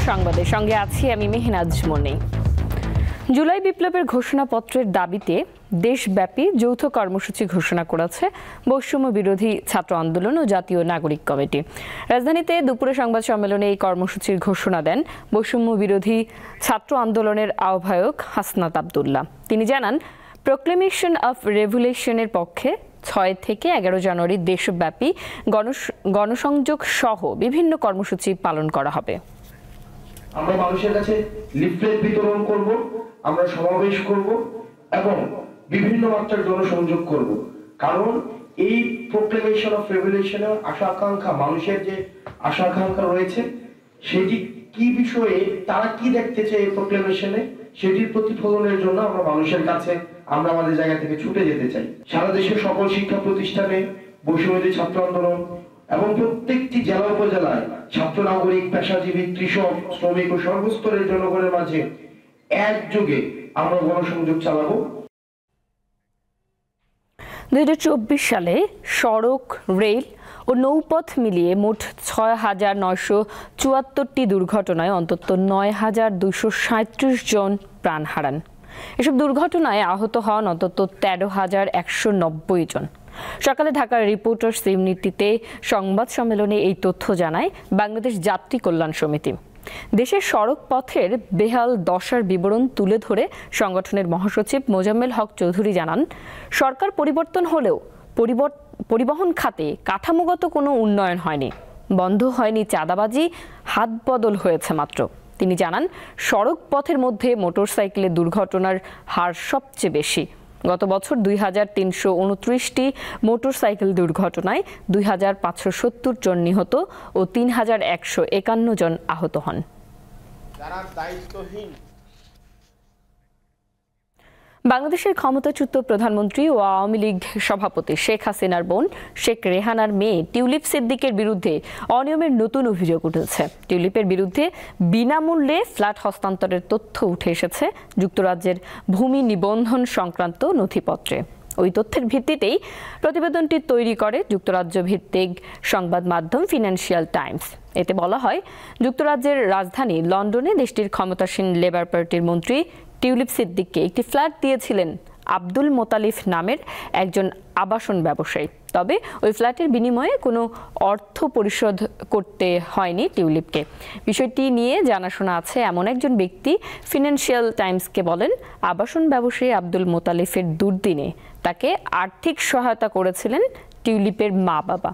সংবাদের সঙ্গে আছি আমি মেহনাজ মনি। জুলাই বিপ্লবের ঘোষণাপত্রের দাবিতে দেশব্যাপী যৌথ কর্মসূচি ঘোষণা করেছে বৈষম্য বিরোধী ছাত্র আন্দোলন ও জাতীয় নাগরিক কমিটি। রাজধানীতে দুপুরে সংবাদ সম্মেলনে এই কর্মসূচির ঘোষণা দেন বৈষম্য বিরোধী ছাত্র আন্দোলনের আহ্বায়ক হাসনাত আব্দুল্লাহ। তিনি জানান, প্রোক্লেমেশন অফ রেভলিউশনের পক্ষে 6 থেকে 11 জানুয়ারি দেশব্যাপী গণসংযোগ সহ বিভিন্ন কর্মসূচি পালন করা হবে। আমরা মানুষের কাছে লিফলেট বিতরণ করব, আমরা সমাবেশ করব এবং বিভিন্ন মাত্রার জনসংযোগ করব। কারণ এই প্রোক্লেমেশন অফ রেভলিউশনের আশা আকাঙ্ক্ষা, মানুষের যে আশা আকাঙ্ক্ষা রয়েছে সেটি কি বিষয়ে, তারা কি দেখতে চায় এই প্রোক্লেমেশনে, সেটির প্রতিফলনের জন্য আমরা মানুষের কাছে আমরা আমাদের জায়গা থেকে ছুটে যেতে চাই। সারা দেশের সকল শিক্ষা প্রতিষ্ঠানে বৈষম্যবিরোধী ছাত্র আন্দোলন এবং প্রত্যেকটি জেলা উপজেলায় ছাত্র, নাগরিক, পেশাজীবী, কৃষক, শ্রমিক ও সর্বস্তরের জনগণের মাঝে একযোগে আমরা গণসংযোগ চালাবো। 2024 সালে সড়ক, রেল ও নৌপথ মিলিয়ে মোট 6,974টি দুর্ঘটনায় অন্তত 9,237 জন প্রাণ হারান। এসব দুর্ঘটনায় আহত হন অন্তত 13,190 জন। সকালে ঢাকার রিপোর্টার্স ইউনিটিতে সংবাদ সম্মেলনে এই তথ্য জানায় বাংলাদেশ যাত্রী কল্যাণ সমিতি। দেশের সড়ক পথের বেহাল দশার বিবরণ তুলে ধরে সংগঠনের মহাসচিব মোজাম্মেল হক চৌধুরী জানান, সরকার পরিবর্তন হলেও পরিবহন খাতে কাঠামোগত কোনো উন্নয়ন হয়নি, বন্ধ হয়নি চাঁদাবাজি, হাত বদল হয়েছে মাত্র। তিনি জানান, সড়ক পথের মধ্যে মোটরসাইকেলের দুর্ঘটনার হার সবচেয়ে বেশি। গত বছর 2,329টি মোটরসাইকেল দুর্ঘটনায় 2,570 জন নিহত ও 3,151 জন আহত হন। বাংলাদেশের ক্ষমতাচ্যুত প্রধানমন্ত্রী ও আওয়ামী লীগ সভাপতি শেখ হাসিনার বোন শেখ রেহানার মেয়ে টিউলিপ সিদ্দিকের বিরুদ্ধে অনিয়মের নতুন অভিযোগ উঠেছে। টিউলিপের বিরুদ্ধে বিনামূল্যে ফ্ল্যাট হস্তান্তরের তথ্য উঠে এসেছে যুক্তরাজ্যের ভূমি নিবন্ধন সংক্রান্ত নথিপত্রে। ওই তথ্যের ভিত্তিতেই প্রতিবেদনটি তৈরি করে যুক্তরাজ্য ভিত্তিক সংবাদ মাধ্যম ফিনান্সিয়াল টাইমস। এতে বলা হয়, যুক্তরাজ্যের রাজধানী লন্ডনে দেশটির ক্ষমতাসীন লেবার পার্টির মন্ত্রী টিউলিপ সিদ্দিককে একটি ফ্ল্যাট দিয়েছিলেন আব্দুল মোতালিফ নামের একজন আবাসন ব্যবসায়ী। তবে ওই ফ্ল্যাটের বিনিময়ে কোনো অর্থ পরিশোধ করতে হয়নি টিউলিপকে। বিষয়টি নিয়ে জানাশোনা আছে এমন একজন ব্যক্তি ফিনান্সিয়াল টাইমসকে বলেন, আবাসন ব্যবসায়ী আব্দুল মোতালিফের দুর্দিনে তাকে আর্থিক সহায়তা করেছিলেন টিউলিপের মা বাবা।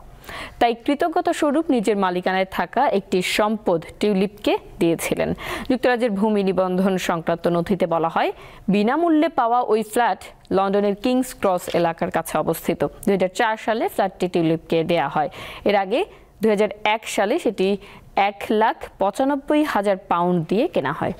তাই কৃতজ্ঞতা স্বরূপ নিজের মালিকানায় থাকা একটি সম্পদ টিউলিপকে দিয়েছিলেন। যুক্তরাজ্যের ভূমি নিবন্ধন সংক্রান্ত নথিতে বলা হয়, বিনামূল্যে পাওয়া ওই ফ্ল্যাট লন্ডনের কিংস ক্রস এলাকার কাছে অবস্থিত। 2004 সালে ফ্ল্যাটটি টিউলিপকে দেয়া হয়। এর আগে 2001 সালে সেটি 1,95,000 পাউন্ড দিয়ে কেনা হয়।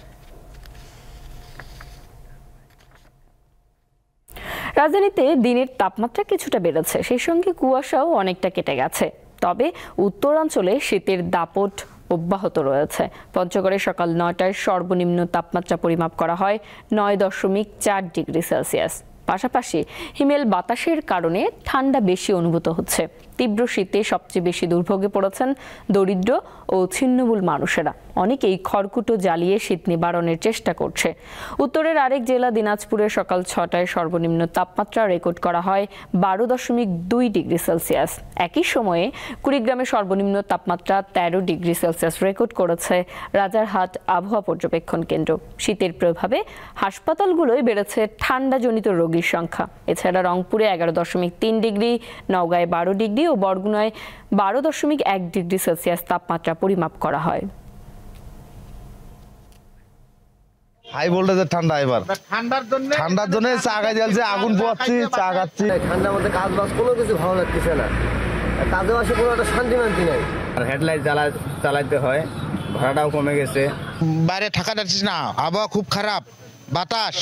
রাজধানীতে দিনের তাপমাত্রা কিছুটা বেড়েছে, সেই সঙ্গে কুয়াশাও অনেকটা কেটে গেছে। তবে উত্তরাঞ্চলে শীতের দাপট অব্যাহত রয়েছে। পঞ্চগড়ে সকাল 9টায় সর্বনিম্ন তাপমাত্রা পরিমাপ করা হয় 9.4 ডিগ্রি সেলসিয়াস। পাশাপাশি হিমেল বাতাসের কারণে ঠান্ডা বেশি অনুভূত হচ্ছে। তীব্র শীতে সবচেয়ে বেশি দুর্ভোগে পড়েছেন দরিদ্র ও ছিন্নমূল মানুষেরা। অনেকেই খড়কুটো জ্বালিয়ে শীত নিবারণের চেষ্টা করছে। উত্তরের আরেক জেলা দিনাজপুরে সকাল 6টায় সর্বনিম্ন তাপমাত্রা রেকর্ড করা হয় 12.2 ডিগ্রি সেলসিয়াস। একই সময়ে কুড়িগ্রামে সর্বনিম্ন তাপমাত্রা 13 ডিগ্রি সেলসিয়াস রেকর্ড করেছে রাজারহাট আবহাওয়া পর্যবেক্ষণ কেন্দ্র। শীতের প্রভাবে হাসপাতালগুলোয় বেড়েছে ঠান্ডাজনিত রোগীর সংখ্যা। এছাড়া রংপুরে 11.3 ডিগ্রি, নওগাঁয় 12 ডিগ্রি ও বরগুনায় 12.1 ডিগ্রি সেলসিয়াস তাপমাত্রা পরিমাপ করা হয়। হাই ভোল্টেজের ঠান্ডা, এবার ঠান্ডার জন্য চা খাই জ্বালছে, আগুন পোয়াচ্ছি, চা খাচ্ছি। ঠান্ডার মধ্যে কাজ বাজ কোনো কিছু ভালো লাগতেছে না, কাজে বাসে কোনো একটা শান্তি মান্তি নাই। আর হেডলাইট চালাইতে হয়, ভাড়াটাও কমে গেছে। বাইরে থাকা যাচ্ছে না, আবহাওয়া খুব খারাপ, বাতাস।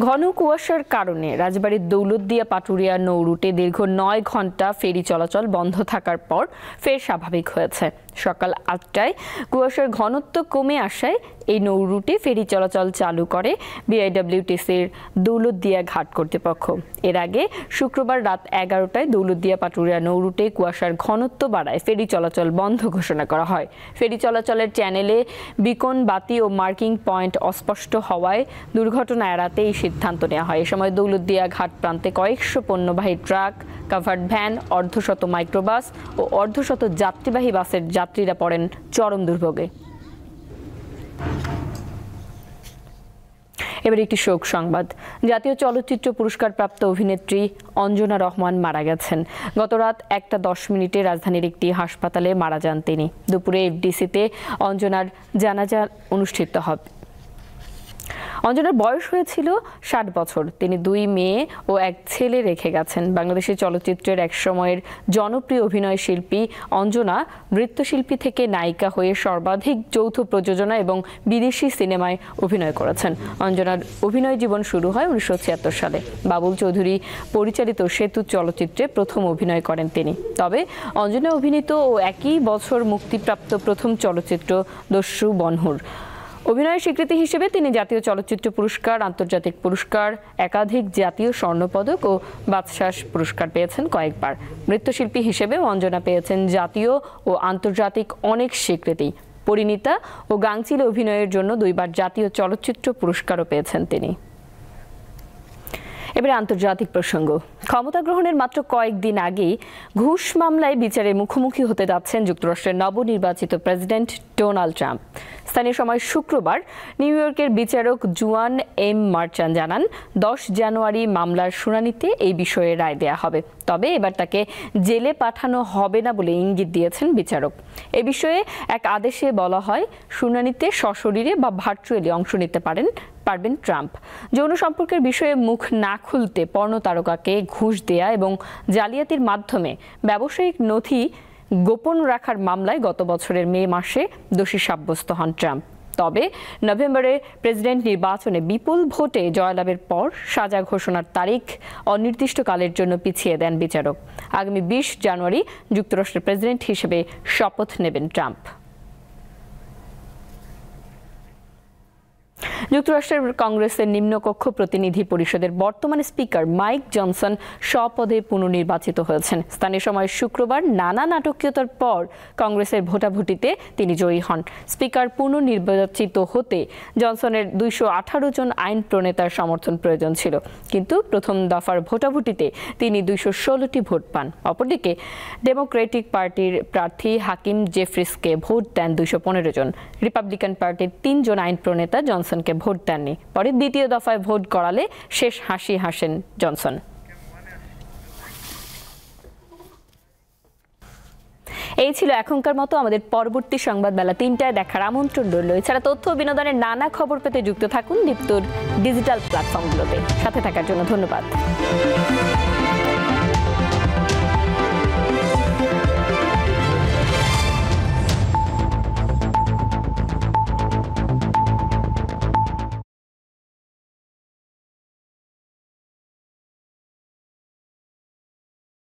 ঘন কুয়াশার কারণে রাজবাড়ীর দৌলতদিয়া পাটুরিয়া নৌ রুটে দীর্ঘ 9 ঘন্টা ফেরি চলাচল বন্ধ থাকার পর ফের স্বাভাবিক হয়েছে। সকাল 8টায় কুয়াশার ঘনত্ব কমে আসায় এই নৌ রুটে ফেরি চলাচল চালু করে বিআইডব্লিউটিসির দৌলতদিয়া ঘাট কর্তৃপক্ষ। এর আগে শুক্রবার রাত 11টায় দৌলতদিয়া পাটুরিয়া নৌ রুটে কুয়াশার ঘনত্ব বাড়ায় ফেরি চলাচল বন্ধ ঘোষণা করা হয়। ফেরি চলাচলের চ্যানেলে বিকন বাতি ও মার্কিং পয়েন্ট অস্পষ্ট হওয়ায় দুর্ঘটনা এড়াতে এই সিদ্ধান্ত নেওয়া হয়। এ সময় দৌলতদিয়া ঘাট প্রান্তে কয়েকশো পণ্যবাহী ট্রাক, কাভার্ড ভ্যান, অর্ধশত মাইক্রোবাস ও অর্ধশত যাত্রীবাহী বাসের যাত্রীরা পড়েন চরম দুর্ভোগে। এবার একটি শোক সংবাদ। জাতীয় চলচ্চিত্র পুরস্কার প্রাপ্ত অভিনেত্রী অঞ্জনা রহমান মারা গেছেন। গত রাত 1:10 রাজধানীর একটি হাসপাতালে মারা যান তিনি। দুপুরে এফডিসিতে অঞ্জনার জানাজা অনুষ্ঠিত হবে। অঞ্জনার বয়স হয়েছিল 60 বছর। তিনি 2 মেয়ে ও 1 ছেলে রেখে গেছেন। বাংলাদেশের চলচ্চিত্রের এক সময়ের জনপ্রিয় অভিনয় শিল্পী অঞ্জনা নৃত্যশিল্পী থেকে নায়িকা হয়ে সর্বাধিক যৌথ প্রযোজনা এবং বিদেশি সিনেমায় অভিনয় করেছেন। অঞ্জনার অভিনয় জীবন শুরু হয় 1976 সালে। বাবুল চৌধুরী পরিচালিত সেতু চলচ্চিত্রে প্রথম অভিনয় করেন তিনি। তবে অঞ্জনা অভিনীত ও একই বছর মুক্তিপ্রাপ্ত প্রথম চলচ্চিত্র দস্যু বনহুর। অভিনয়ের স্বীকৃতি হিসেবে তিনি জাতীয় চলচ্চিত্র পুরস্কার, আন্তর্জাতিক পুরস্কার, একাধিক জাতীয় স্বর্ণপদক ও বাচসাস পুরস্কার পেয়েছেন কয়েকবার। নৃত্যশিল্পী হিসেবেও অঞ্জনা পেয়েছেন জাতীয় ও আন্তর্জাতিক অনেক স্বীকৃতি। পরিণীতা ও গাংচিলে অভিনয়ের জন্য 2বার জাতীয় চলচ্চিত্র পুরস্কারও পেয়েছেন তিনি। এবারে আন্তর্জাতিক প্রসঙ্গ। ক্ষমতা গ্রহণের মাত্র কয়েকদিন আগেই ঘুষ মামলায় বিচারের মুখোমুখি হতে যাচ্ছেন যুক্তরাষ্ট্রের নবনির্বাচিত প্রেসিডেন্ট ডোনাল্ড ট্রাম্প। স্থানীয় সময় শুক্রবার নিউ ইয়র্কের বিচারক জুয়ান এম মার্চান জানান, 10 জানুয়ারি মামলার শুনানিতে এই বিষয়ে রায় দেয়া হবে। তবে এবার তাকে জেলে পাঠানো হবে না বলে ইঙ্গিত দিয়েছেন বিচারক। এ বিষয়ে এক আদেশে বলা হয়, শুনানিতে সশরীরে বা ভার্চুয়ালি অংশ নিতে পারবেন ট্রাম্প। যৌন সম্পর্কের বিষয়ে মুখ না খুলতে পর্নো তারকাকে ঘুষ দেয়া এবং জালিয়াতির মাধ্যমে ব্যবসায়িক নথি গোপন রাখার মামলায় গত বছরের মে মাসে দোষী সাব্যস্ত হন ট্রাম্প। তবে নভেম্বরে প্রেসিডেন্ট নির্বাচনে বিপুল ভোটে জয়লাভের পর সাজা ঘোষণার তারিখ অনির্দিষ্টকালের জন্য পিছিয়ে দেন বিচারক। আগামী 20 জানুয়ারি যুক্তরাষ্ট্রের প্রেসিডেন্ট হিসেবে শপথ নেবেন ট্রাম্প। যুক্তরাষ্ট্রের কংগ্রেসের নিম্নকক্ষ প্রতিনিধি পরিষদের বর্তমান স্পিকার মাইক জনসন স্বপদে পুনর্নির্বাচিত হয়েছেন। স্থানীয় সময় শুক্রবার নানা নাটকীয়তার পর কংগ্রেসের ভোটাভুটিতে তিনি জয়ী হন। স্পিকার পুনর্নির্বাচিত হতে জনসনের 218 জন আইন প্রণেতার সমর্থন প্রয়োজন ছিল, কিন্তু প্রথম দফার ভোটাভুটিতে তিনি 216টি ভোট পান। অপরদিকে ডেমোক্রেটিক পার্টির প্রার্থী হাকিম জেফ্রিসকে ভোট দেন 215 জন। রিপাবলিকান পার্টির 3 জন আইন প্রণেতা জনসনকে ভোট দেননি। পরে দ্বিতীয় দফায় ভোট গড়ালে শেষ হাসি হাসেন জনসন। এই ছিল এখনকার মতো। আমাদের পরবর্তী সংবাদ বেলা 3টায় দেখার আমন্ত্রণ রইল। এছাড়া তথ্য ও বিনোদনের নানা খবর পেতে যুক্ত থাকুন দীপ্তর ডিজিটাল প্ল্যাটফর্মগুলোতে। সাথে থাকার জন্য ধন্যবাদ।